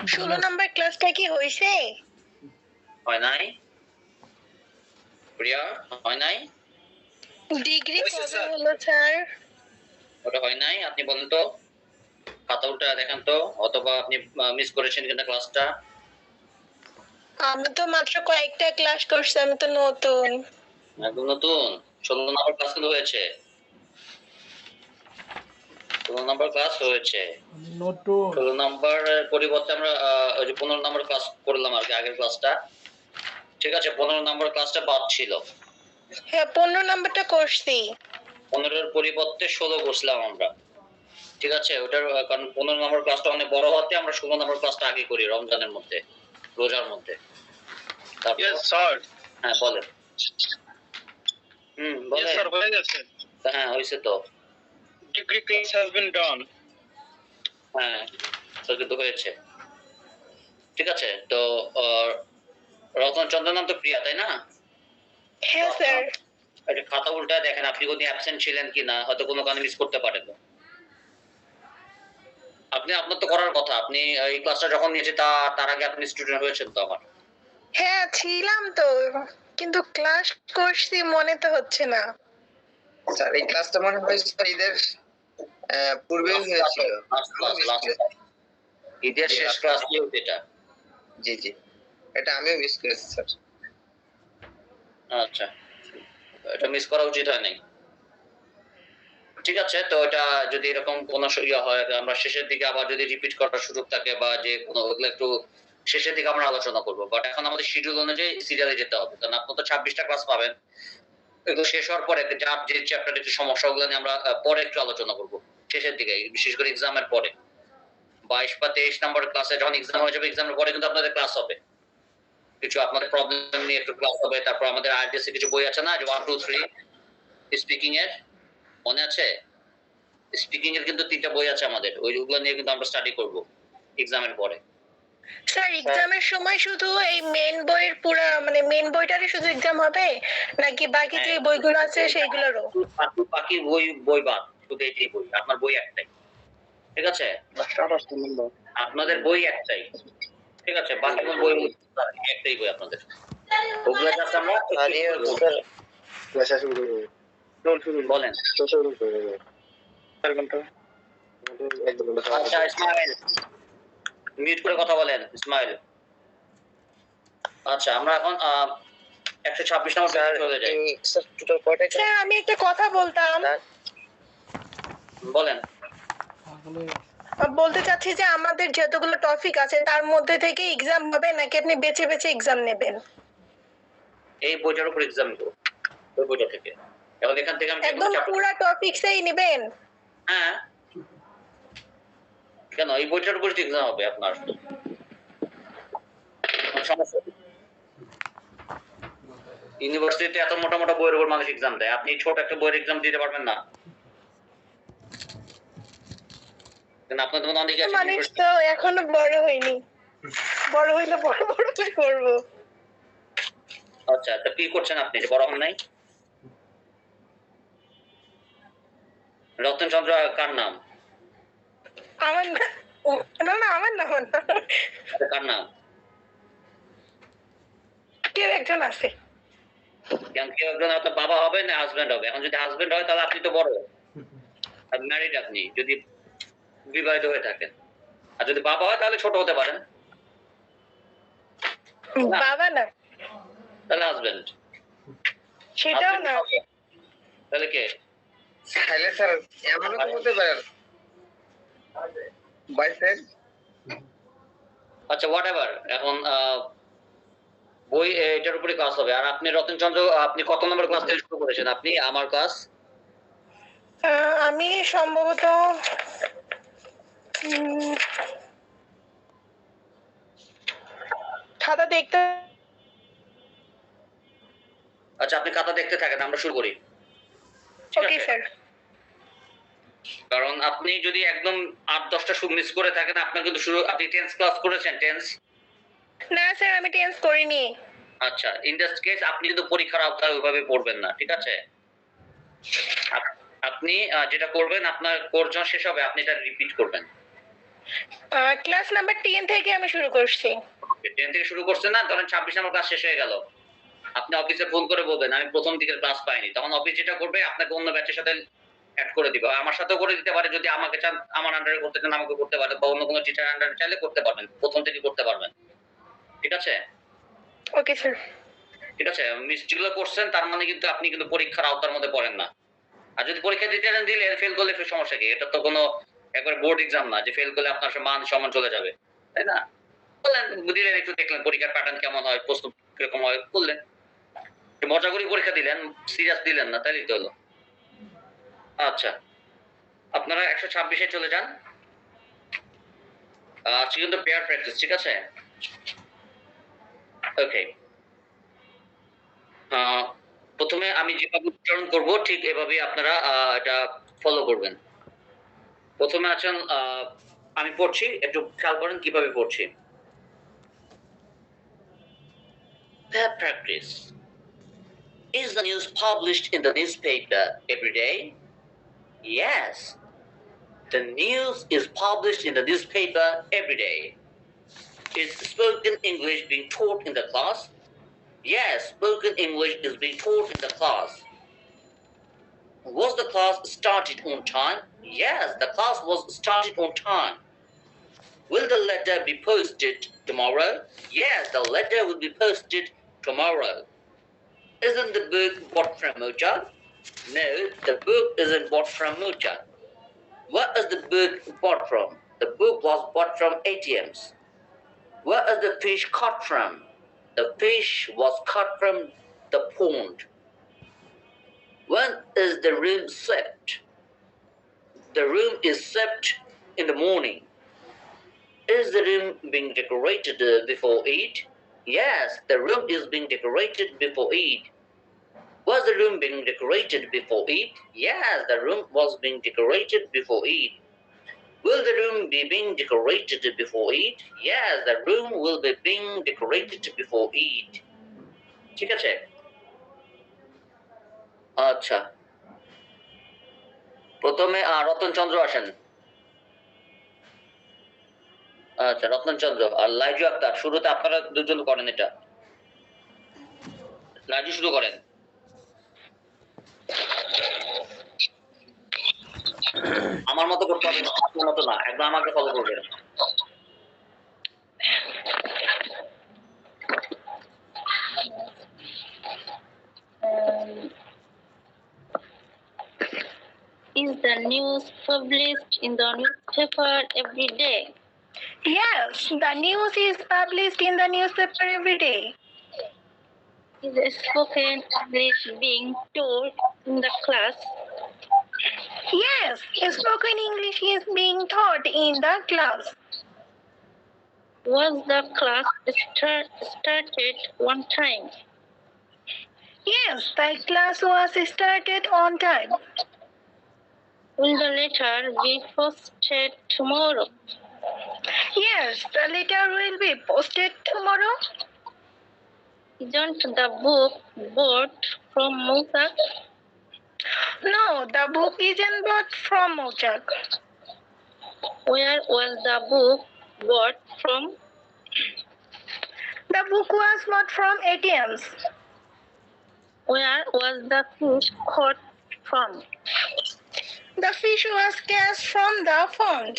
16 number ক্লাসটা কি হইছে? হয় নাই? প্রিয়া, হয় নাই? ডিগ্রি কবে হলো স্যার? ওটা হয় নাই? আপনি বলেন তো, খাতা উল্টা দেখান তো, অথবা আপনি মিস করেছেন কিনা ক্লাসটা। আমি তো মাত্র কয়েকটা ক্লাস করছি, আমি তো নতুন। একদম নতুন। 16 নম্বর ক্লাস কিন্তু হয়েছে। 16 নম্বর ক্লাস হয়েছে। নতুন 16 নম্বর পরিবর্তে আমরা ওই যে 15 নম্বর ক্লাস করলাম আর কি, আগের ক্লাসটা। ঠিক আছে, 15 নম্বর ক্লাসটা বাদ ছিল। হ্যাঁ 15 নাম্বারটা করছি। 15 এর পরিবর্তে 16 করছিলাম আমরা। ঠিক আছে, ওটার কারণ 15 নম্বর ক্লাসটা অনেক বড় হতে আমরা 16 নম্বর ক্লাসটা আগে করি রমজানের মধ্যে, রোজার মধ্যে। হ্যাঁ বলেন। বলেন। হয়ে গেছে। হ্যাঁ হয়েছে তো। ডিগ্রি ক্লাস হ্যাজ বিন ডান। হ্যাঁ তো কিন্তু হয়েছে। ঠিক আছে, তো রতন চন্দ্র নাম তো প্রিয়া, তাই না? হ্যাঁ স্যার। একটা খাতা উল্টা দেখেন আপনি কোন অ্যাবসেন্ট ছিলেন কিনা, হয়তো কোনো কারণে মিস করতে পারেন। আপনি আপনার তো করার কথা, আপনি এই ক্লাসটা যখন নিয়েছি তার আগে আপনি স্টুডেন্ট হয়েছেন তো আমার। হ্যাঁ ছিলাম তো, কিন্তু ক্লাস করছি মনে তো হচ্ছে না। স্যার এই ক্লাসটা মনে হয় ঈদের পূর্বে হয়েছিল। ঈদের শেষ ক্লাস ছিল এটা। জি জি, এটা আমিও মিস করেছি স্যার। আচ্ছা, এটা মিস করা উচিত হয় নাই। ঠিক আছে, তো এটা যদি এরকম কোনো ইয়ে হয়, আমরা শেষের দিকে আবার যদি রিপিট করার সুযোগ থাকে বা যে কোনো, ওগুলো একটু শেষের দিকে আমরা আলোচনা করবো। বাট এখন আমাদের শিডিউল অনুযায়ী সিরিয়ালে যেতে হবে, কারণ আপনি তো 26টা ক্লাস পাবেন। এগুলো শেষ হওয়ার পরে যার যে চ্যাপ্টারের একটু সমস্যা, ওগুলো নিয়ে আমরা পরে একটু আলোচনা করবো শেষের দিকে, বিশেষ করে এক্সামের পরে 22 বা 23 নম্বর ক্লাসে যখন এক্সাম হয়ে যাবে, এক্সামের পরে কিন্তু আপনাদের ক্লাস হবে, কিছু আপনাদের প্রবলেম নিয়ে একটু ক্লাস হবে। তারপর আমাদের আইডিএস কিছু বই আছে না, যে 1 2 3 স্পিকিং এর, মনে আছে? স্পিকিং এর কিন্তু 3টা বই আছে আমাদের, ওইগুলো নিয়ে কিন্তু আমরা স্টাডি করব এক্সামের পরে। স্যার এক্সামের সময় শুধু এই মেন বইয়ের পুরো মানে মেন বইটারই শুধু এক্সাম হবে, নাকি বাকি যে বইগুলো আছে সেইগুলোরও? বাকি বই বাদ, শুধু এই বই, আপনার বই একটাই। ঠিক আছে, আপনাদের বই একটাই। ঠিক আছে, বাকি কোন বই একটাই বই আপনাদের, ওগুলো জাস্ট আমরা বলেন। আচ্ছা ইসমাইল, মিউট করে কথা বলেন ইসমাইল। আচ্ছা, আমরা এখন 126 নম্বর চলে যাই। স্যার টোটাল কয়টা স্যার আমি একটা কথা বলতাম। বলেন। বলতে চাচ্ছি যে আমাদের যতগুলো টপিক আছে তার মধ্যে থেকে এক্সাম হবে, নাকি আপনি বেছে বেছে এক্সাম নেবেন? এই বইটার উপর এক্সাম দেবো, ওই বইটা থেকে। এখন এখান থেকে আমি একদম পুরো টপিকসই নেবেন? হ্যাঁ, কেন এই বইটার উপর এক্সাম হবে আপনার? সমস্যা ইউনিভার্সিটিতে এত মোটা মোটা বইয়ের উপর মানুষ এক্সাম দেয়, আপনি ছোট একটা বইয়ের এক্সাম দিতে পারবেন না? কেন আপনাদের মধ্যে অনেকে আছে মানুষ তো এখনো বড় হয়নি, বড় হইলে বড় বড় করব। আচ্ছা, তা কি করছেন আপনি যে বড় হন নাই? রতন চন্দ্র কার নাম? আমার না, না আমার না, কার নাম? কেউ একজন আছে। কেন কেউ একজন আপনার বাবা হবে না হাজবেন্ড হবে? এখন যদি হাজবেন্ড হয় তাহলে আপনি তো বড়, ম্যারিড আপনি, যদি বিবাহিত হয়ে থাকেন। আর যদি বাবা হয় তাহলে ছোট হতে পারেন। বাবা না, তাহলে হাজবেন্ড। সেটাও না। তাহলে কে? তাহলে স্যার এমনও তো হতে পারে বয়ফ্রেন্ড। আচ্ছা হোয়াটএভার, এখন বই এটার উপরে ক্লাস হবে। আর আপনি রতন চন্দ্র, আপনি কত নম্বর ক্লাস থেকে শুরু করেছেন? আপনি আমার ক্লাস আমি সম্ভবত খাতা দেখতে। আচ্ছা, আপনি খাতা দেখতে থাকেন, আমরা শুরু করি। Okay sir. কারণ আপনি যদি একদম 8-10টা মিস করে থাকেন, আপনার কিন্তু শুরু, আপনি টেন্স ক্লাস করেছেন? টেন্স? না স্যার আমি টেন্স করিনি। আচ্ছা, ইন দিস কেস আপনি কিন্তু পরীক্ষার আওতায় ওইভাবে পড়বেন না, ঠিক আছে? আপনি যেটা করবেন, আপনার কোর্স যখন শেষ হবে আপনি এটা রিপিট করবেন। ক্লাস নাম্বার 10 থেকে আমি শুরু করছি। 10 থেকে শুরু করছেন না, ধরেন 26 নম্বর ক্লাস শেষ হয়ে গেল, আপনি অফিসে ফোন করে বলবেন আমি প্রথম দিকের ক্লাস পাইনি, তখন অফিস যেটা করবে আপনাকে অন্য ব্যাচের সাথে অ্যাড করে দিবে। আমার সাথেও করে দিতে পারে, যদি আমাকে চান আমার আন্ডারে করতে চান আমাকে করতে পারে, বা অন্য কোনো টিচার আন্ডারে চাইলে করতে পারবেন, প্রথম থেকে করতে পারবেন। ঠিক আছে? Okay sir. ঠিক আছে, মিস যেগুলো করছেন তার মানে কিন্তু আপনি কিন্তু পরীক্ষার আওতার মধ্যে পড়েন না। আর যদি পরীক্ষা দিতে দিলে ফেল করলে ফের সমস্যা কি? এটা তো কোনো একবার বোর্ড এক্সাম না যে ফেল করলে আপনার মান সম্মান চলে যাবে, তাই না? বললেন দিলেন, একটু দেখলেন পরীক্ষার প্যাটার্ন কেমন হয়, প্রশ্ন কিরকম হয়, করলেন। মজা করে পরীক্ষা দিলেন, সিরিয়াস দিলেন না, তাই তো হলো। আচ্ছা, আপনারা 126-এ চলে যান। আজকে কিন্তু পেয়ার প্র্যাকটিস, ঠিক আছে? ওকে, প্রথমে আমি যেভাবে উচ্চারণ করব ঠিক এভাবেই আপনারা এটা ফলো করবেন। প্রথমে আছেন, আমি পড়ছি, একটু খেয়াল করেন কিভাবে পড়ছি। Pair practice. Is the news published in the newspaper every day? Yes. The news is published in the newspaper every day. Is spoken English being taught in the class? Yes, spoken English is being taught in the class. Was the class started on time? Yes, the class was started on time. Will the letter be posted tomorrow? Yes, the letter will be posted tomorrow. Isn't the book bought from Mocha? No, the book isn't bought from Mocha. Where is the book bought from? The book was bought from ATMs. Where is the fish caught from? The fish was caught from the pond. When is the room swept? The room is swept in the morning. Is the room being decorated before Eid? Yes, the room is being decorated before Eid. Was the room being decorated before Eid? Yes, the room was being decorated before Eid. Will the room be being decorated before Eid? Yes, the room will be being decorated before Eid. ঠিক আছে? আচ্ছা, প্রথমে রতন চন্দ্র আসেন। আচ্ছা, রতন চন্দ্র আর লাইজু আক্তার, শুরুতে আপনারা দুজন করেন এটা। লাইজু শুরু করেন। আমার মতো করতে হবে, আপনার মতো না, একদম আমাকে ফলো করবেন। Is the news published in the newspaper every day? Yes, the news is published in the newspaper every day. Is spoken English being taught in the class? Yes, spoken English is being taught in the class. Was the class started on time? Yes, the class was started on time. Will the letter be posted tomorrow? Yes, the letter will be posted tomorrow. Isn't the book bought from Mozak? No, the book isn't bought from Mochak. Where was the book bought from? The book was bought from ATMs. Where was the fish caught from? The fish was cast from the pond.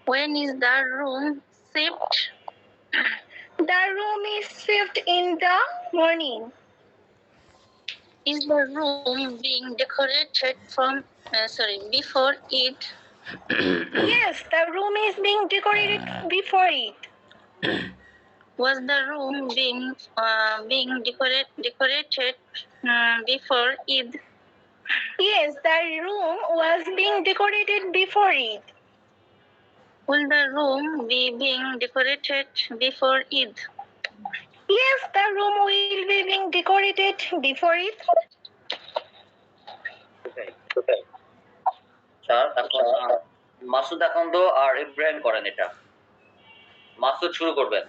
When is the room swept? The room is swept in the morning. Is the room being decorated before it? Yes, the room is being decorated before it. Was the room being decorated before Eid? Yes, the room was being decorated before it. Will the room be being decorated before Eid? Yes, the room will be being decorated before it. Sir, এখন মাসুদ আকন্দ আর ইব্রাহিম করেন এটা। মাসুদ শুরু করবেন।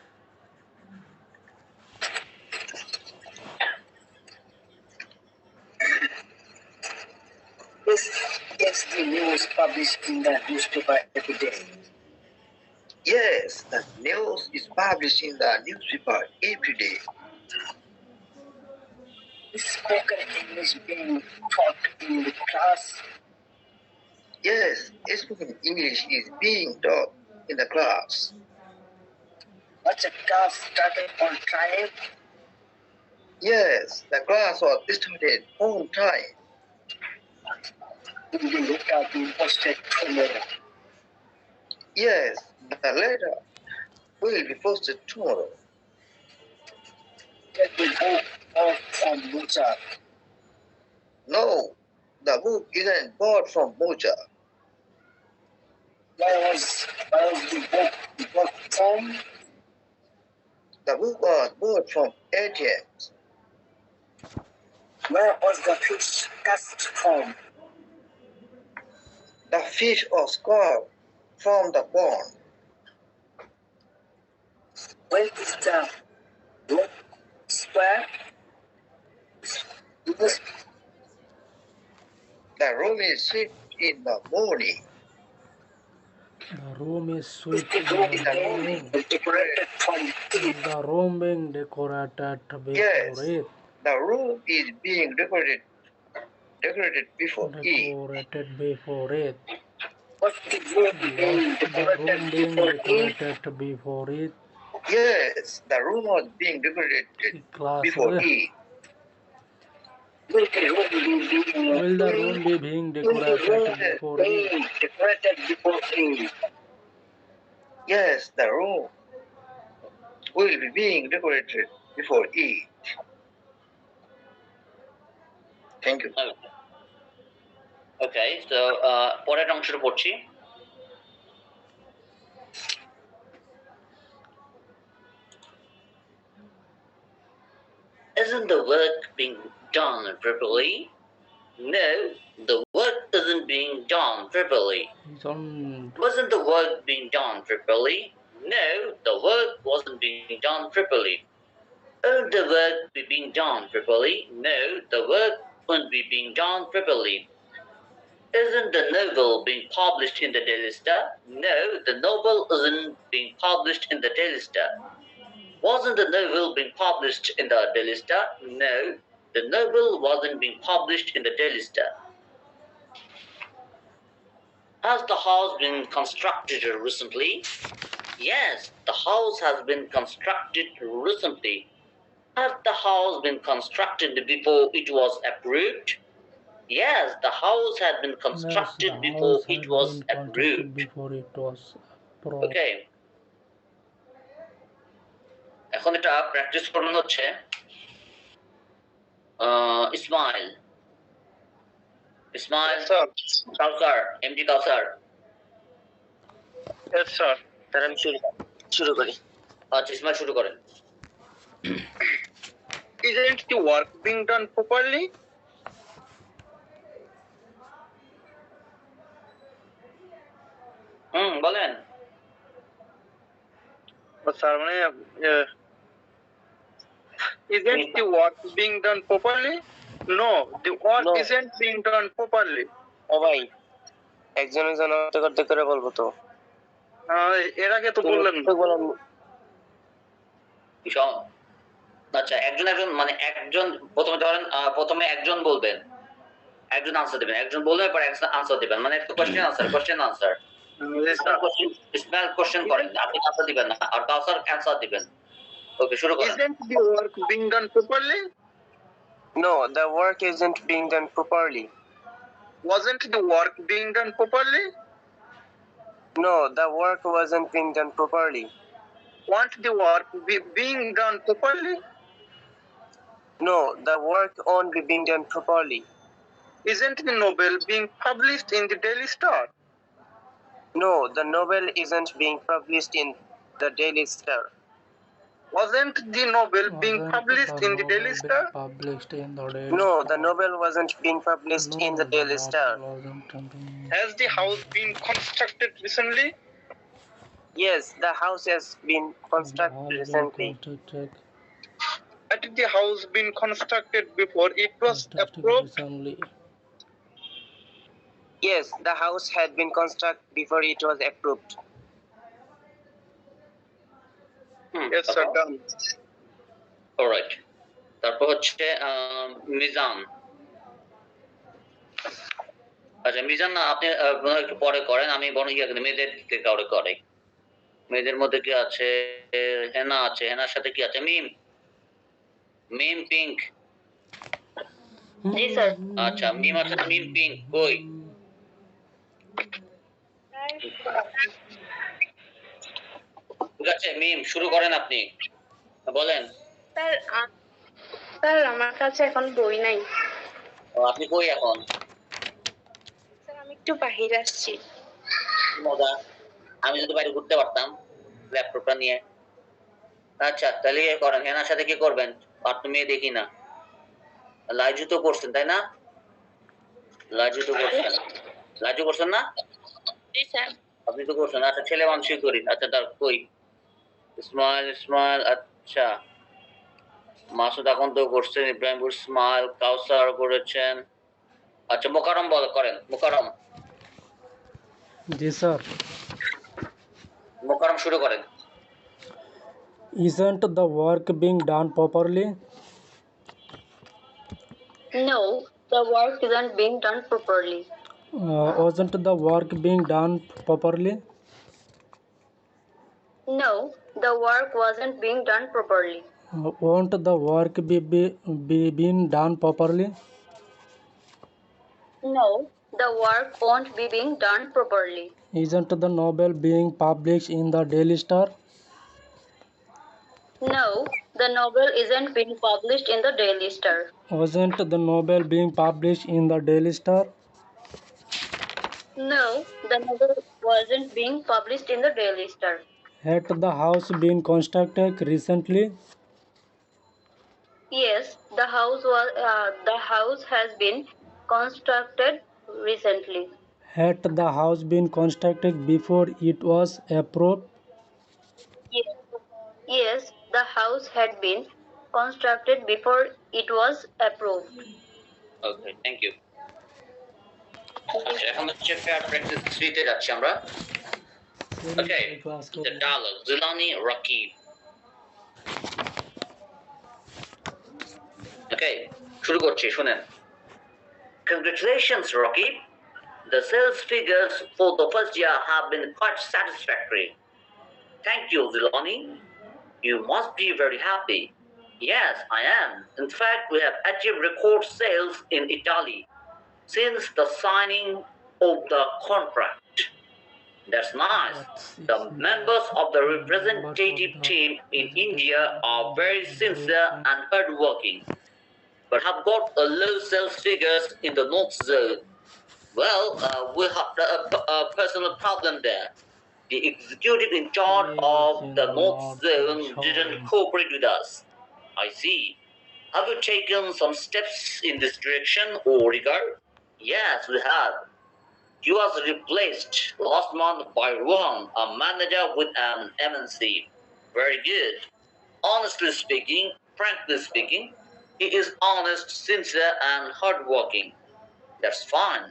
Yes, the news published in the newspaper every day. Yes, the news is published in the newspaper every day. Is spoken English being taught in the class? Yes, spoken English is being taught in the class. Was the class started on time? Yes, the class was started on time. Will the letter be posted tomorrow? Yes, the letter will be posted tomorrow. Get the book off from Mocha. No, the book isn't bought from Mocha. Where was the book from? The book was bought from ATMs. Where was the fish cast from? The fish was caught from the pond. When is the book square? This The room is swept in the morning. The room is is swept the in room the morning. decorated from tea. The room being decorated before Yes, it. the room is being decorated before it. Decorated before it. What's the room being The room decorated being before tea? decorated before it. Yes, the room was being decorated Class before will it. Will the room be being the room be being decorated before it? decorated before tea? Yes, the room will be being decorated before it. Thank you. ওকে তো পরের অংশটা পড়ছি। Isn't the work being done properly? No, the work isn't being done properly. He's on. Wasn't the work being done properly? No, the work wasn't being done properly. Won't the work be being done properly? No, the work won't be being done properly. Isn't the novel being published in the Daily Star? No, the novel isn't being published in the Daily Star. Wasn't the novel being published in the Daily Star? No, the novel wasn't being published in the Daily Star. Has the house been constructed recently? Yes, the house has been constructed recently. Has the house been constructed before it was approved? Yes, the house had been constructed Yes, the before house it had was been constructed approved. before it was approved. Okay. এখন এটা practice করুন হচ্ছে ইসমাইল কাউসার MD কাউসার। Yes, sir. তাহলে আমি শুরু করি। আচ্ছা ইসমাইল শুরু করেন। Isn't the work being done properly? বলেন। Sir, isn't the work being done properly? No, the work No. isn't being done properly. ও ভাই একজন একজন করতে করে বলবো তো। এর আগে তো বললেন আচ্ছা একজন একজন মানে একজন প্রথমে ধরেন প্রথমে একজন বলবেন, একজন আনসার দিবেন, একজন বলবেন পরে একজন আনসার দিবেন, মানে কোশ্চেন আনসার ইসমাইল কোশ্চেন করেন, আপনি আনসার দিবেন না আর কাউসার অ্যানসার দিবেন। ওকে শুরু করেন। Isn't the work being done properly? No, the work isn't being done properly. Wasn't the work being done properly? No, the work wasn't being done properly. Want the work being done properly? No, the work won't be being done properly. Isn't the novel being published in the Daily Star? No, the novel isn't being published in the Daily Star. Wasn't the novel being Wasn't published the in the Daily novel Star? being published in the Daily No, Star? the novel wasn't being published in the Daily Star. Has the house been constructed recently? Yes, the house has been constructed recently. Had the house been constructed before it was approved? Recently. Yes, the house had been constructed before it was approved. Yes, sir. Done. Alright, তারপর হচ্ছে মিজান। আচ্ছা মিজান না, আপনি একটু পরে করেন, আমি বরং মেয়েদের দিকে কাউরে করে। মেয়েদের মধ্যে কি আছে? হেনা আছে, হেনার সাথে কি আছে? মিম, মিম পিঙ্ক। জি স্যার। আচ্ছা মিম আছে না? মিম পিঙ্ক কই? ঠিক আছে মিম, শুরু করেন আপনি, বলেন। স্যার আমার কাছে এখন বই নাই। আপনি কই এখন? স্যার আমি একটু বাহিরে আসছি। মজা, আমি যদি বাইরে ঘুরতে পারতাম ল্যাপটপটা নিয়ে। আচ্ছা তাহলে ইয়ে করেন, হেনার সাথে কি করবেন? আর তো মেয়ে দেখি না। লাইজু তো করছেন তাই না? লাইজু তো করছেন, লাইজু করছেন না? জি স্যার। আপনি তো করছেন। আচ্ছা ছেলে মানুষই করি। আচ্ছা তার কই? ইসমাইল, ইসমাইল আচ্ছা। মাসুদ এখন তো করছেন, ইব্রাহিমপুর ইসমাইল, কাউসার করেছেন। আচ্ছা মোকারম বল করেন, মোকারম। जी sir. মোকারম শুরু করেন। Isn't the work being done properly? No, the work isn't being done properly. Wasn't the work being done properly? No, the work wasn't being done properly. Won't the work be being done properly? No, the work won't be being done properly. Isn't the novel being published in the Daily Star? No, the novel isn't being published in the Daily Star. Wasn't the novel being published in the Daily Star? No, the novel wasn't being published in the Daily Star. Had the house been constructed recently? Yes, the house has been constructed recently. Had the house been constructed before it was approved? Yes, yes, the house had been constructed before it was approved. Okay thank you. আচ্ছা এখন হচ্ছে fair practice 3 তে যাচ্ছি আমরা। Okay the dialogue Jilani Rakib. Okay শুরু করছি, শুনেন। Congratulations, Rocky. The sales figures for the first year have been quite satisfactory. Thank you, Zilani. You must be very happy. Yes, I am. In fact, we have achieved record sales in Italy since the signing of the contract. That's nice. The members of the representative team in India are very sincere and hardworking, but have got a low sales figures in the North Zone. Well, we have a personal problem there. The executive in charge of the North Zone didn't cooperate with us. I see. Have you taken some steps in this direction, Origar? Yes, we have. He was replaced last month by Rohan, a manager with an MNC. Very good. Honestly speaking, frankly speaking, he is honest, sincere, and hardworking. That's fine.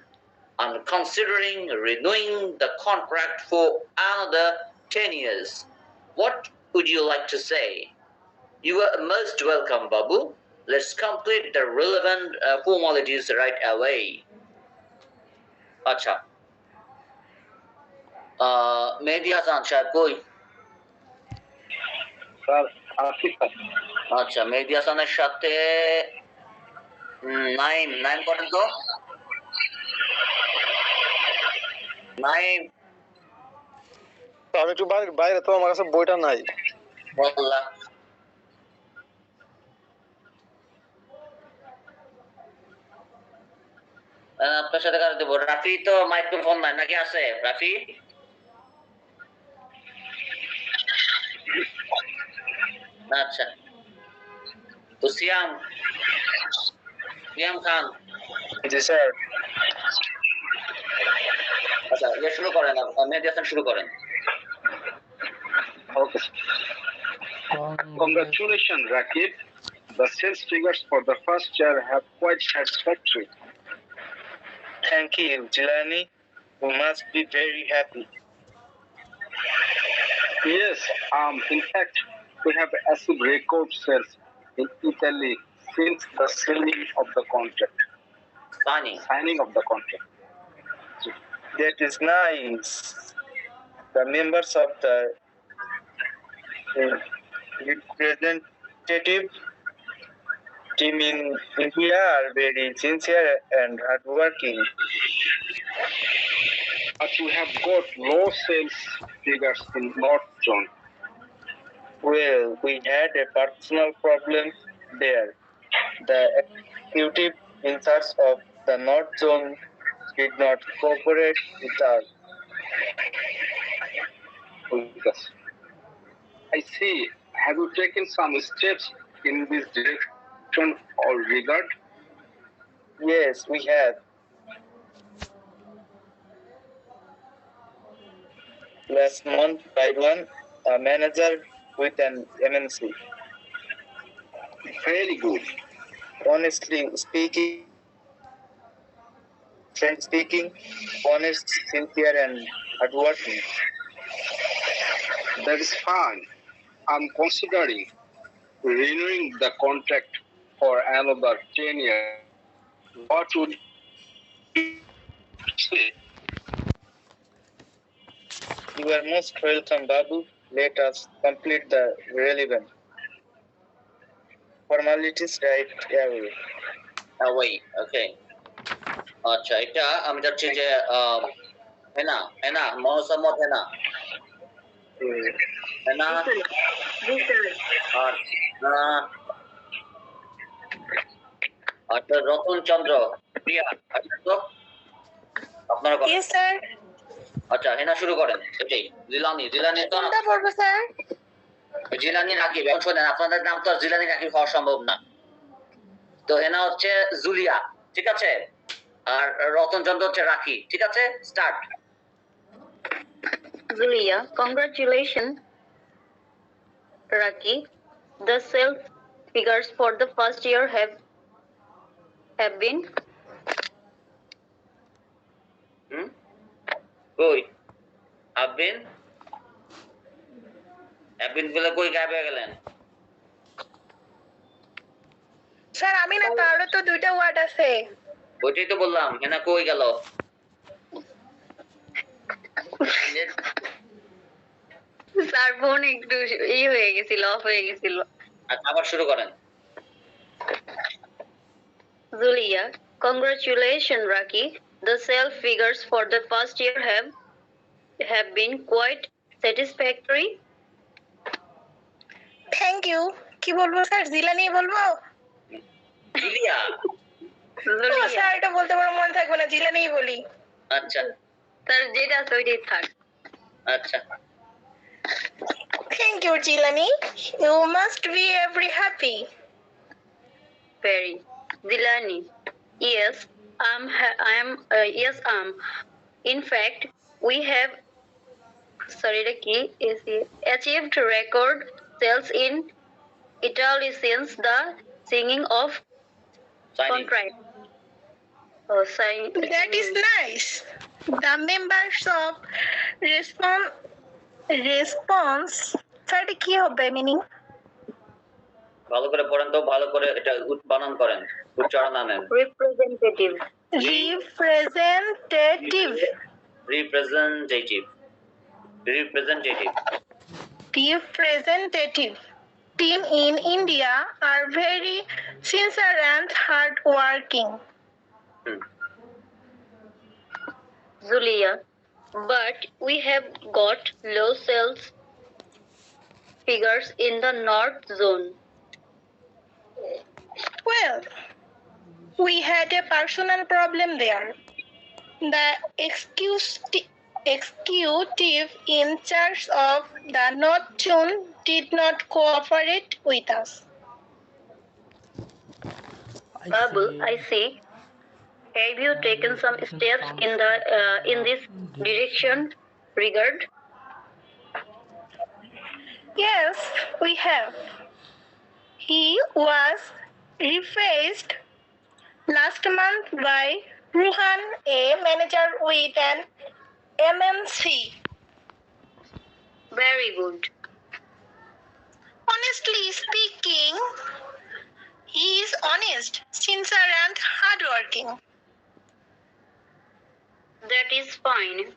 I'm considering renewing the contract for another 10 years. What would you like to say? You are most welcome, Babu. Let's complete the relevant formalities right away. Acha. Mehdi Hasan Shah, koi? Sir, Asif. আচ্ছা মেহেদি হাসানের সাথে নাইম, নাইম করেন তো। নাইম আমি একটু বাইরে তো, আমার কাছে বইটা নাই। বল্লা আপনার সাথে কাজ দেবো। রাফি তো মাইক্রোফোন নাই নাকি? আছে রাফি? আচ্ছা তো সিয়াম, সিয়াম খান। জি স্যার। আচ্ছা ইয়ে শুরু করেন, মেহেদি হাসান শুরু করেন। Okay. Congratulations, Rakib. The sales figures for the first year have quite satisfactory. Thank you, Jilani. You must be very happy. Yes, in fact, we have achieved record sales in Italy since the signing of the contract. That is nice. The members of the representative team in India are very sincere and hardworking. But we have got low sales figures in North Zone. Well, we had a personal problem there. The executive in charge of the North Zone did not cooperate with us. I see. Have you taken some steps in this direction or regard? Yes, we have. Last month, I won a manager with an MNC. Very good. Honestly speaking, honest, sincere, and hardworking. That is fine. I'm considering renewing the contract for another 10 years. What would you say? You are most welcome, Babu. Let us complete the relevant formalities right away. Away, okay. আচ্ছা, এটা আমি যাচ্ছি যে হেনা মোহাম্মদ হেনা হেনা আচ্ছা রতন চন্দ্র প্রিয়া আচ্ছা তো আপনার কথা। Yes, sir. আচ্ছা হেনা শুরু করেন। এটাই জিলানি তো কোনটা পড়বো স্যার? জিলানি রাকিব। এখন শোনেন, আপনাদের নাম তো আর জিলানি রাকিব হওয়া সম্ভব না। তো হেনা হচ্ছে জুলিয়া, ঠিক আছে, আর রতন চন্দ্র হচ্ছে রাখি, ঠিক আছে। Start. Zulia, congratulations, Raki. The sales figures for the first year have been কই আবিন বলে কই গায়েব হয়ে গেলেন? স্যার আমি না, তারও তো দুইটা ওয়ার্ড আছে। ওইটাই তো বললাম, হেনা কই গেল? স্যার ফোন একটু হয়ে গেছিল, অফ হয়ে গেছিল। আচ্ছা আবার শুরু করেন। Zulia, congratulations, Raki. The sales figures for the first year have been quite satisfactory. Thank you. কি বলবো স্যার? জিলানি বলবো? জুলিয়া। Zulia, স্যার এটা বলতে পারো মনে থাকবে না, জিলানিই বলি। আচ্ছা স্যার যেটা আছে ওইটাই থাক। আচ্ছা Thank you, Jilani. You must be very happy. Very. Zilani, yes, yes, in fact, we have achieved record sales in Italy since the signing of signing. contract. That is nice. The members of response sir কি হবে meaning? ভালো করে পড়েন তো, ভালো করে এটা বানান করেন, উচ্চারণ আনেন। Representative. Representative team in India are very sincere and hard working. Zulia, but we have got low sales figures in the North Zone. Well, we had a personal problem there. The executive in charge of the North Zone did not cooperate with us. Babu, I see. Have you taken some steps in this direction regard? Yes, we have. He was replaced last month by Ruhan, a manager with an MNC. Very good. On Honestly speaking, he is honest, sincere, and hardworking. That is fine.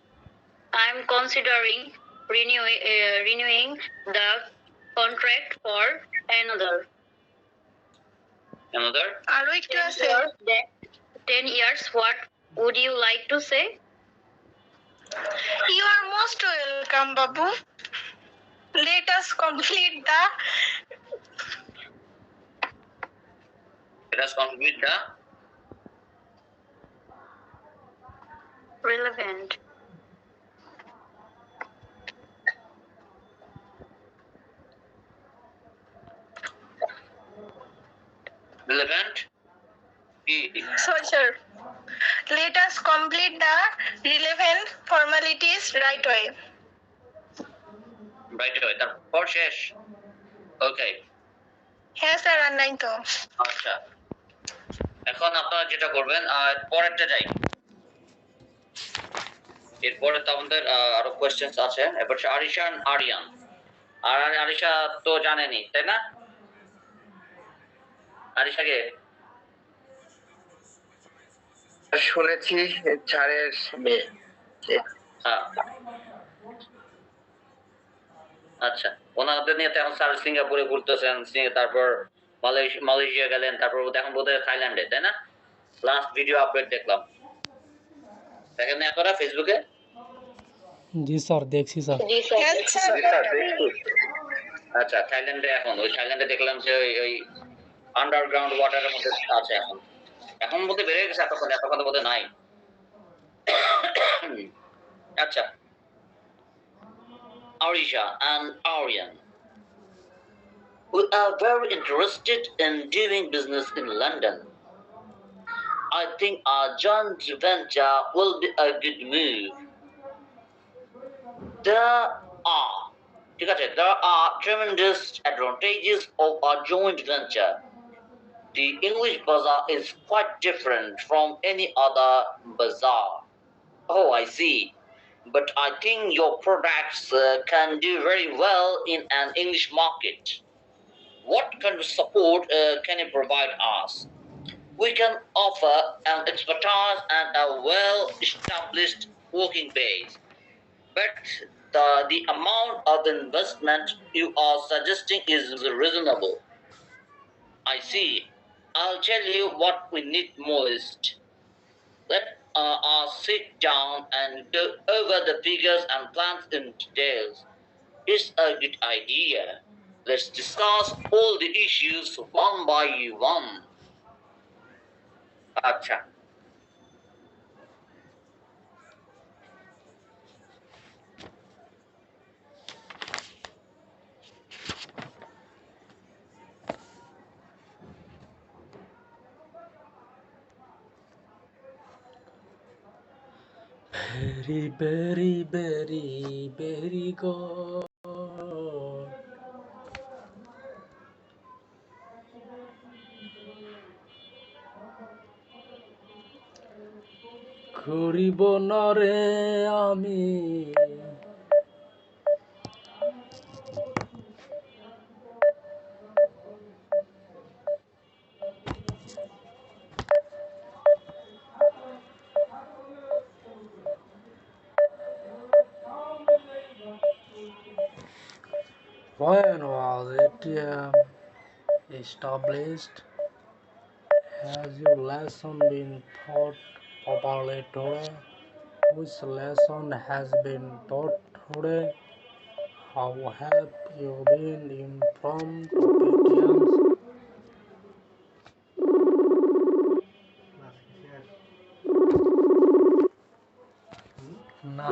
I'm considering renewing the contract for another Another? আরো একটু আছে 10 years. What would you like to say? You are most welcome, Babu. Let us complete the Let us complete the Relevant. relevant. sorry, sir. Let us complete the relevant formalities right away. Right away. তারপর শেষ। ওকে। হ্যাঁ sir আর নাই তো আচ্ছা। এখন আপনারা যেটা করবেন পরেরটা যাই। এরপরে তো আমাদের আরো কোয়েশ্চেন্স আছে। এবার আরিশান আরিয়ান। আর আরিশা তো জানেনি, তাই না? আরিশাকে শুনেছি ছাড়ের মেয়ে। হ্যাঁ। আচ্ছা, ওনাদের নিয়ে তো এখন স্যার সিঙ্গাপুরে ঘুরতেছেন, তারপর মালয়েশিয়া গেলেন, তারপর এখন বোধহয় থাইল্যান্ডে, তাই না? লাস্ট ভিডিও আপডেট দেখলাম। দেখেন না আপনারা ফেসবুকে? জি স্যার, দেখছি স্যার। আচ্ছা, থাইল্যান্ডে এখন ওই থাইল্যান্ডে দেখলাম যে ওই আন্ডারগ্রাউন্ড ওয়াটারের মধ্যে আছে এখন। এখন মধ্যে বেড়ে গেছে, এতক্ষণ মধ্যে নাই। আচ্ছা, Arisha and Aryan, we are very interested in doing business in London. I think our joint venture will be a good move. There are tremendous advantages of our joint venture. The English bazaar is quite different from any other bazaar. Oh, I see. But I think your products can do very well in an English market. What kind of support can you provide us? We can offer an expertise and a well-established working base. But the amount of investment you are suggesting is reasonable. I see. I'll tell you what we need most. Let us sit down and go over the figures and plans in details. It's a good idea. Let's discuss all the issues one by one. আচ্ছা, Very, very, very, very good. করিব না রে আমি When was ATM established? Has your lesson been taught properly today? Which lesson has been taught today? How have you been informed of ATMs? না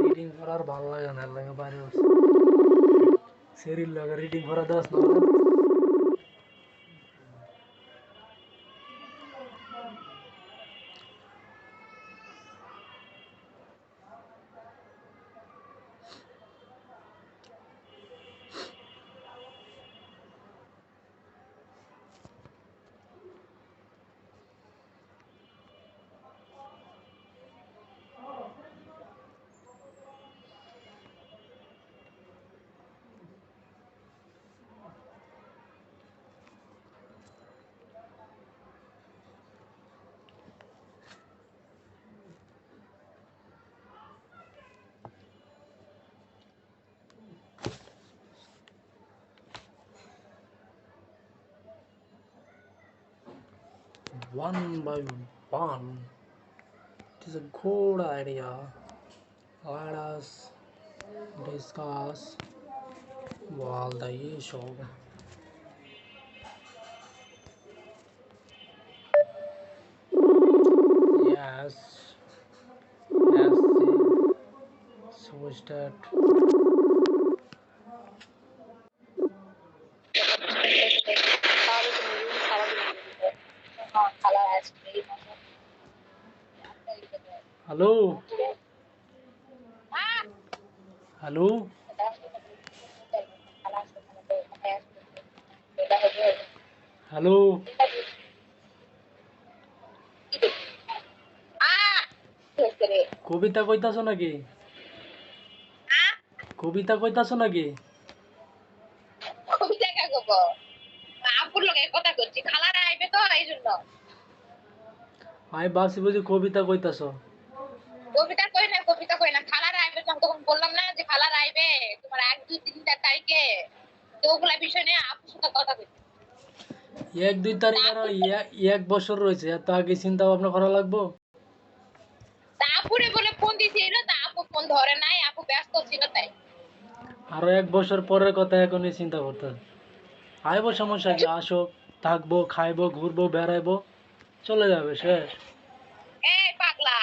reading করার ভালো লাগে না, লাগে বাইরে শরীর লাগে রিডিং করা দাস না one by one. It is a good idea. Let us discuss all the issue. Yes, yes, switched. Hello, hello, hello. কবিতা কইতাছো নাকি? কবিতা কইতাছো নাকি? কবিতা কা গব আপুর লগে কথা করছি খালারা আইবে তো এইজন্য আমি ভাবছি বুঝি কবিতা কইতাছো। কবিতা কই না খালারা আইবে তখন বললাম না যে খালারা আইবে তোমার 1 2 3 4 তারিখে তো ওগুলা বিষয় নিয়ে আপুর সাথে কথা কইছি 1 2 তারিখ আর এক বছর রয়েছে, এত আগে চিন্তা ভাবনা করা লাগবো। তা আপুরে বলে ফোন দিছিল তা আপু ফোন ধরে নাই আপু ব্যস্ত ছিল তাই আরো 1 বছর পরের কথা এখনই চিন্তা করতে আইবো, সমস্যা কি? আসো, থাকবো, খাইবো, ঘুরবো, বেড়াইবো, চলে যাবে, শেষ। এই পাগলা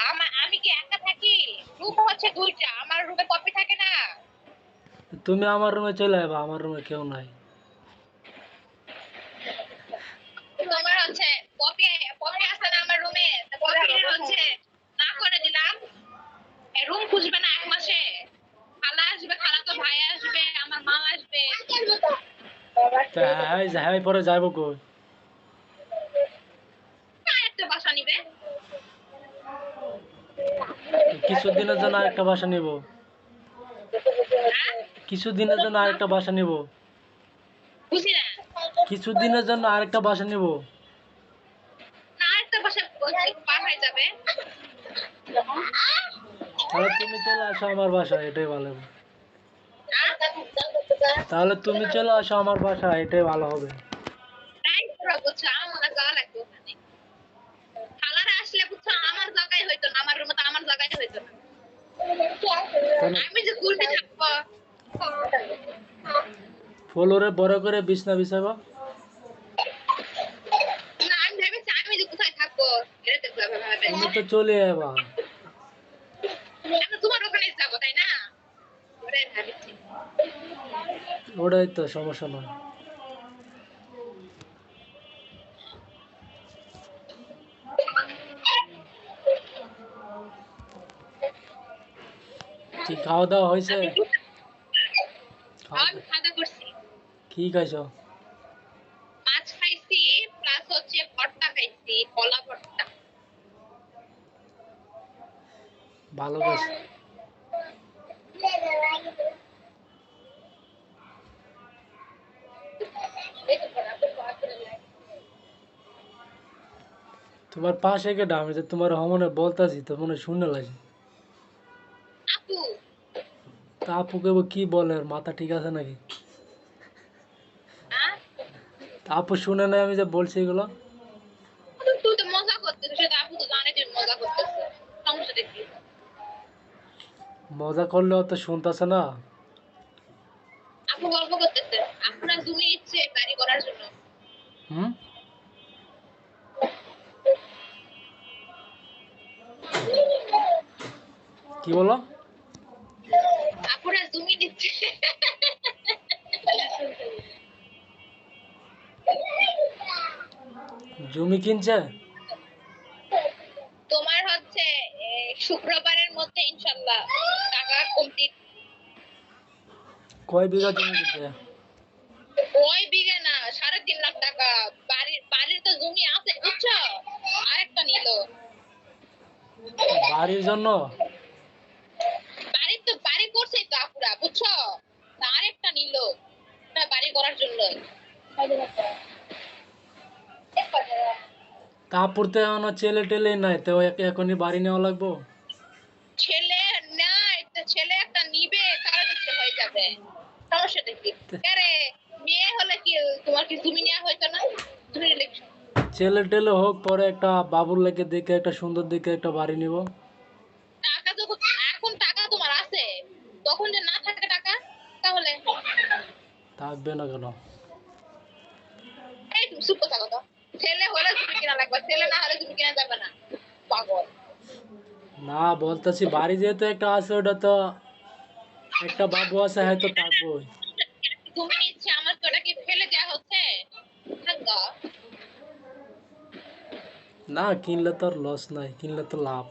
আমি কি একা থাকি রুম হচ্ছে দুইটা আমার রুমে কপি থাকে না তুমি আমার রুমে চলে আইবা, আমার রুমে কেউ নাই। তোমার হচ্ছে কপি কপি আছে না আমার রুমে কপি হচ্ছে না করে দিলাম রুম খুঁজবে না 1 মাসে খালা আসবে খালা তো ভাই আসবে আমার মা আসবে তা যাই পরে যাইবো কই? একটা বাসা নিবে কিছুদিনের জন্য আরেকটা বাসা নিব, হ্যাঁ? কিছুদিনের জন্য আরেকটা বাসা নিব, বুঝি না কিছুদিনের জন্য আরেকটা বাসা নিব। না একটা বাসা পার হয়ে যাবে তাহলে তুমি চলে আসো আমার বাসায়, এটাই ভালো হবে। হ্যাঁ? তাহলে তুমি চলে আসো আমার বাসায়, এটাই ভালো হবে। তাই পুরো বুঝছো আমার যাওয়া লাগবে ওখানে খালারা আসলে বুঝছো আমার জায়গায় হইতো না আমার রুমে তো আমার জায়গায় হইতো না আমি যে ঘুরতে থাকবো ফ্লোরে বড় করে বিছনা বিছাবো। না আমি ভেবেছি আমি যে কোথায় থাকবো এটা দেখতে হবে ভাবে তুমি তো চলে আইবা। আমি তোমার ওখানে যাবো তাই না ওটাই ভাবছি ওটাই তো সমস্যা নয়। কি খাওয়া দাওয়া হয়েছে? আমি খাওয়া করছি কি খাইছো? মাছ খাইছি প্লাস হচ্ছে ভর্তা খাইছি কলা ভর্তা ভালো খাইছো। তোমার পাশে কে আমি যে তোমার হমনে বলতাছি তো মনে শুনে লাগে। আপু তা আপুকে কি বলে, ওর মাথা ঠিক আছে নাকি? হ্যাঁ তা আপু শুনে নাই আমি যে বলছি এগুলো? তুই তো মজা করতেছিস সেটা আপু তো জানে তুই মজা করতেছিস সমস্যা দেখি মজা করলেও তো শুনতেছে না। আপু গল্প করতেছে আপুরা জমি ইচ্ছে বাড়ি করার জন্য হুম, কি বলো? আপুরা জমি দিচ্ছে জমি কিনছে? তোমার হচ্ছে শুক্রবারের মধ্যে ইনশাল্লাহ টাকা কমপ্লিট কয় বিঘা জমি কিনছে? ওই বিঘে না 3.5 লাখ টাকা বাড়ির তো জমি আছে বুঝছো আরেকটা নিল বাড়ির জন্য? বাড়ির তো বাড়ি করছেই তো আপুরা বুঝছো তা আরেকটা নিল বাড়ি করার জন্য তারপর তো এখন ছেলে টেলে নাই, তো এখনই বাড়ি নেওয়া লাগবো। ছেলে নাই তো ছেলে একটা নিবে তার কাছে হয়ে যাবে সমস্যা দেখি আরে মেয়ে হলে কি তোমার কি জমি নেওয়া হইতো না জমি ইলেকশন ছেলে টেলে হোক, পরে একটা বাবুর লেগে দেখে একটা সুন্দর দেখে একটা বাড়ি নিব। টাকা তো এখন টাকা তোমার আছে, তখন যে না থাকে টাকা তাহলে থাকবে না কেন? এই তুমি চুপ কথা কথা। ছেলে হলে তুমি কিনা লাগবে, ছেলে না হলে তুমি কিনা যাবে না, পাগল। না বলতেছি বাড়ি যেহেতু একটা আছে, ওটা তো একটা বাবু আছে, হয়তো থাকবোই। তুমি নিচ্ছে আমার তো ওটা কি ফেলে দেওয়া হচ্ছে? থাকবা। না কিনলে তো আর লস নাই, কিনলে তো লাভ।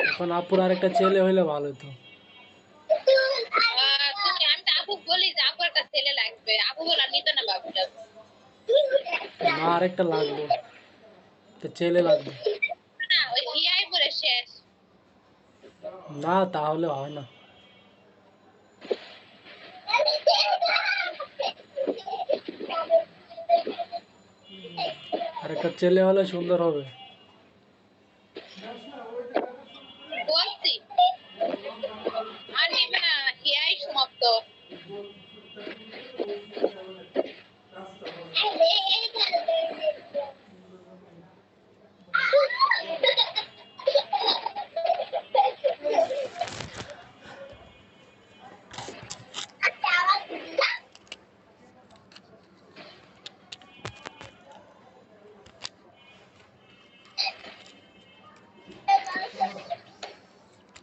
এখন আপুর আরেকটা ছেলে হইলে ভালো হতো। তুমি আমি তো আপু বলি যে আপু একটা ছেলে লাগবে, আপু বলা নিত না বাবুটা। না আরেকটা লাগবে, তো ছেলে লাগবে। না ওই হিয়াই বলে শেষ। না তাহলে হয় না। আরেকটা ছেলে হলে সুন্দর হবে। বলছি আর নিবে না, হিয়াই সমাপ্ত।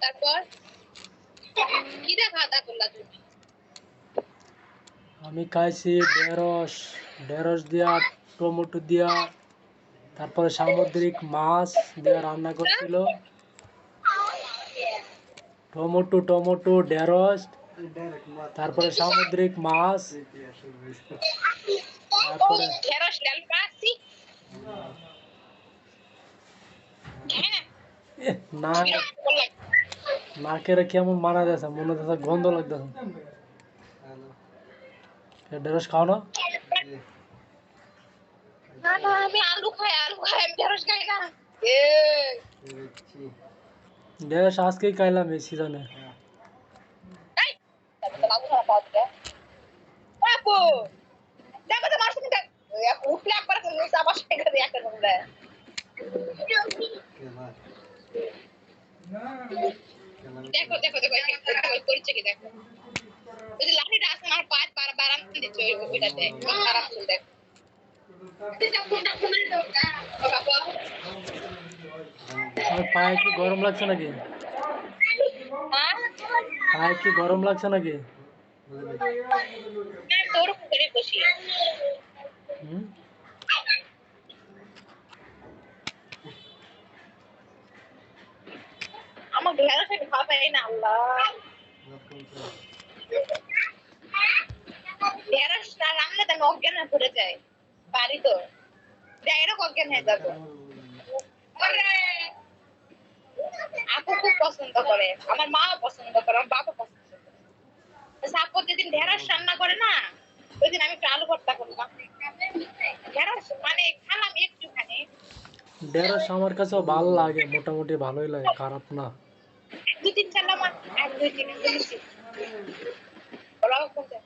তারপর কি দেখা খাওয়া করলা তুমি? আমি খাইছি ঢেঁড়স, ঢেঁড়স দিয়া, টমেটো দিয়া, তারপরে সামুদ্রিক মাছ দিয়া রান্না করছিল। টমেটো টমেটো ঢেঁড়স, তারপরে সামুদ্রিক মাছ, তারপরে ঢেঁড়স ডাল পাচ্ছি। হ্যাঁ না বিরক্ত করলাম। নাকের কেমন মানা যাচ্ছে, মনে হচ্ছে গন্ধ লাগতেছে। ঢেঁড়স খাও না? না না আমি আলু খাই, আলু খাই, আমি ঢেঁড়স খাই না। এ ঢেঁড়স আজকেই খাইলাম এই সিজনে। এই তবে তো বাবু খারাপ পাওয়া যায়। বাবু দেখো তো মারছে কিন্তু উঠলে একবার করে নিচে আবার সেখানে দিয়ে একটা নুন দেয়। দেখো দেখো দেখো করছে কি দেখো, ওই যে লাঠিটা আছে আমার পাঁচ বারাম দিচ্ছে ওইটাতে বারাম ফুল দেখো। আর পায়ে কি গরম লাগছে নাকি? পায়ে কি গরম লাগছে নাকি? তোর করে বসি হুম? আমার ঢেঁড়স আমি খাওয়া পাই না আল্লাহ। ঢেঁড়স না রান্নালে তো আমি অজ্ঞান হয়ে পড়ে যাই, পারি তো ডাইরেক্ট অজ্ঞান হয়ে যাবো। আপু খুব পছন্দ করে, আমার মাও পছন্দ করে, আমার বাবা পছন্দ করে। আপু যেদিন ঢেঁড়স রান্না করে না, ওই দিন আমি একটু আলু ভর্তা করলাম। ঢেঁড়স মানে খালাম একটুখানি, ঢেঁড়স আমার কাছেও ভালো লাগে, মোটামুটি ভালোই লাগে, খারাপ না। দুই তিন চারলাম, এক দুই তিন দিয়েছি। ওরা কোনটা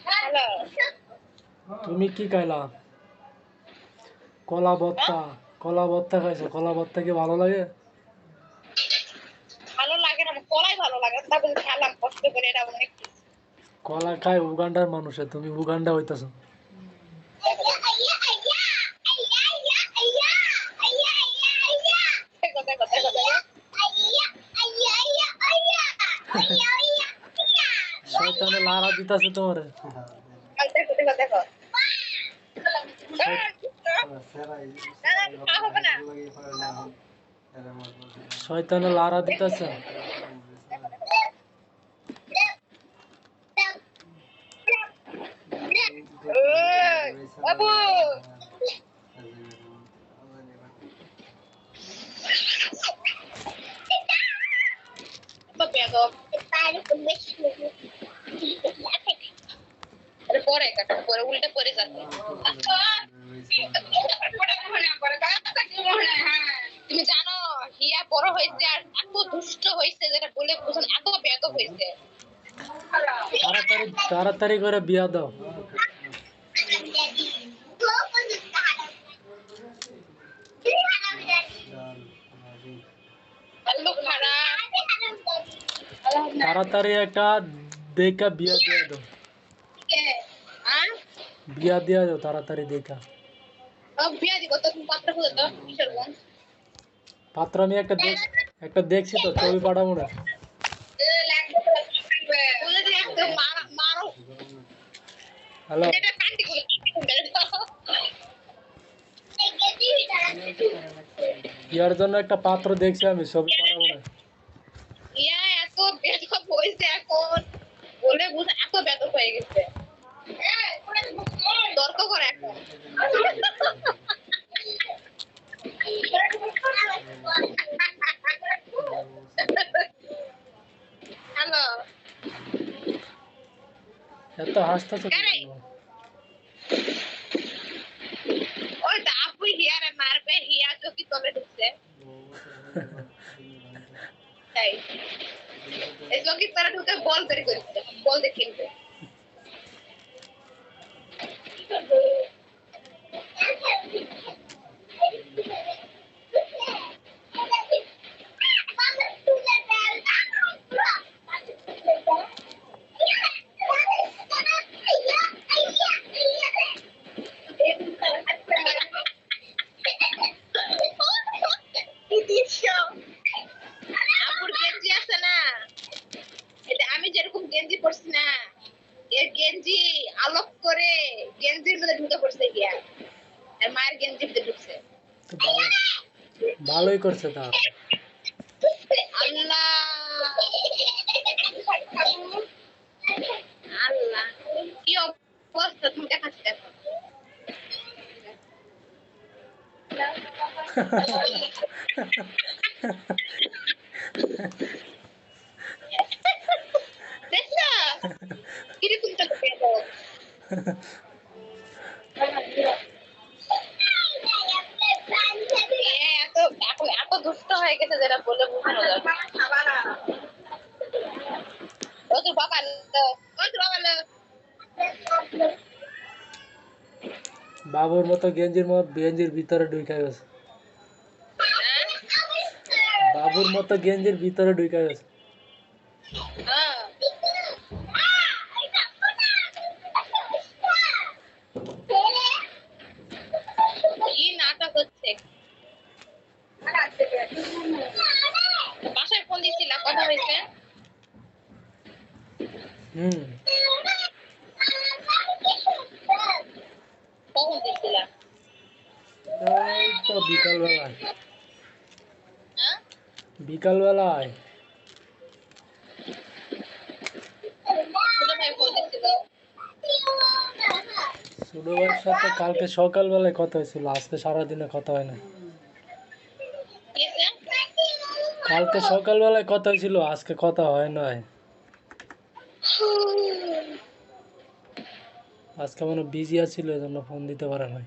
হ্যালো তুমি কি খাইলা? কলা ভর্তা, কলা ভর্তা খাইছো? কলা ভর্তা কি ভালো লাগে? ভালো লাগে না, আমার কলাই ভালো লাগে না, তারপরে খেলাম কষ্ট করে, এটা অনেক কিছু। কলা খায় উগান্ডার মানুষে, তুমি উগান্ডা হইতাছো। দেখো দেখো দেখো দেখো শয়তানে লারা দিতাছে তোমারে। দেখো দেখো দেখো হবে না। শয়তানে লারা দিতাছে। বাবু পরে কাটা পরে উল্টে পরে যাচ্ছে তুমি জানো হিয়া বড় হয়েছে আর এত দুষ্ট হয়েছে যেটা বলে বুঝুন এত বেয়াদব হয়েছে তাড়াতাড়ি তাড়াতাড়ি করে বিয়া দাও। এত খারাপ তাড়াতাড়ি একটা দেখা বিয়া দিয়ে দাও, আর বিয়া দিয়ে দাও তাড়াতাড়ি দেখা। বিয়া দিব তো তুমি পাত্র খুঁজে দাও কিসের বোন পাত্র আমি একটা দেখছি তো, ছবি পাঠাবো না। বলে যে একদম মারো হ্যালো, এটা কান্টি করে বিয়ার জন্য একটা পাত্র দেখছি আমি, ছবি পাঠাবো না। ইয়া এত বেদব হয়েছে এখন বলে বুঝ এত বেদব হয়ে গেছে তর্ক করে এখন হ্যালো এত হাসতেছে কেন? ওই তো আপু হিয়ারে মারবে হিয়া চোখি তবে ঢুকছে তাই এই চোখি তবে ঢুকে বল তৈরি করেছে বল দিয়ে খেলবে আপুর গেঞ্জি আছে না এটা আমি যেরকম গেঞ্জি পরছি না এর গেঞ্জি আলোক করে গেঞ্জির মধ্যে ঢুকে পড়ছে গিয়া আর মায়ের গেঞ্জির মধ্যে ঢুকছে তো ভালোই করছে তা। আল্লাহ আল্লাহ কি অবস্থা তুমি দেখাচ্ছি দেখো দেখছো কিরকম চোখে দেখো এত এখন এত দুষ্ট হয়ে গেছে যেটা বলে বোঝানো যাবে না। ও তোর বাবা বাবুর মতো গেঞ্জির ভিতরে ঢুকে গেছে, বাবুর মতো গেঞ্জির ভিতরে ঢুকে গেছে। কি নাটক হচ্ছে বাসায় ফোন দিচ্ছিলাম কথা হয়েছে কখন দিচ্ছিলাম এই তো বিকালবেলায় ছোট ভাই ফোন দিচ্ছিল ছোট ভাইয়ের সাথে কালকে সকালবেলায় কথা হয়েছিল, আজকে সারাদিনে কথা হয় না। কালকে সকালবেলায় কথা হয়েছিল, আজকে কথা হয় নাই। আজকে মনে বিজি আছিল, এজন্য ফোন দিতে পারে নাই।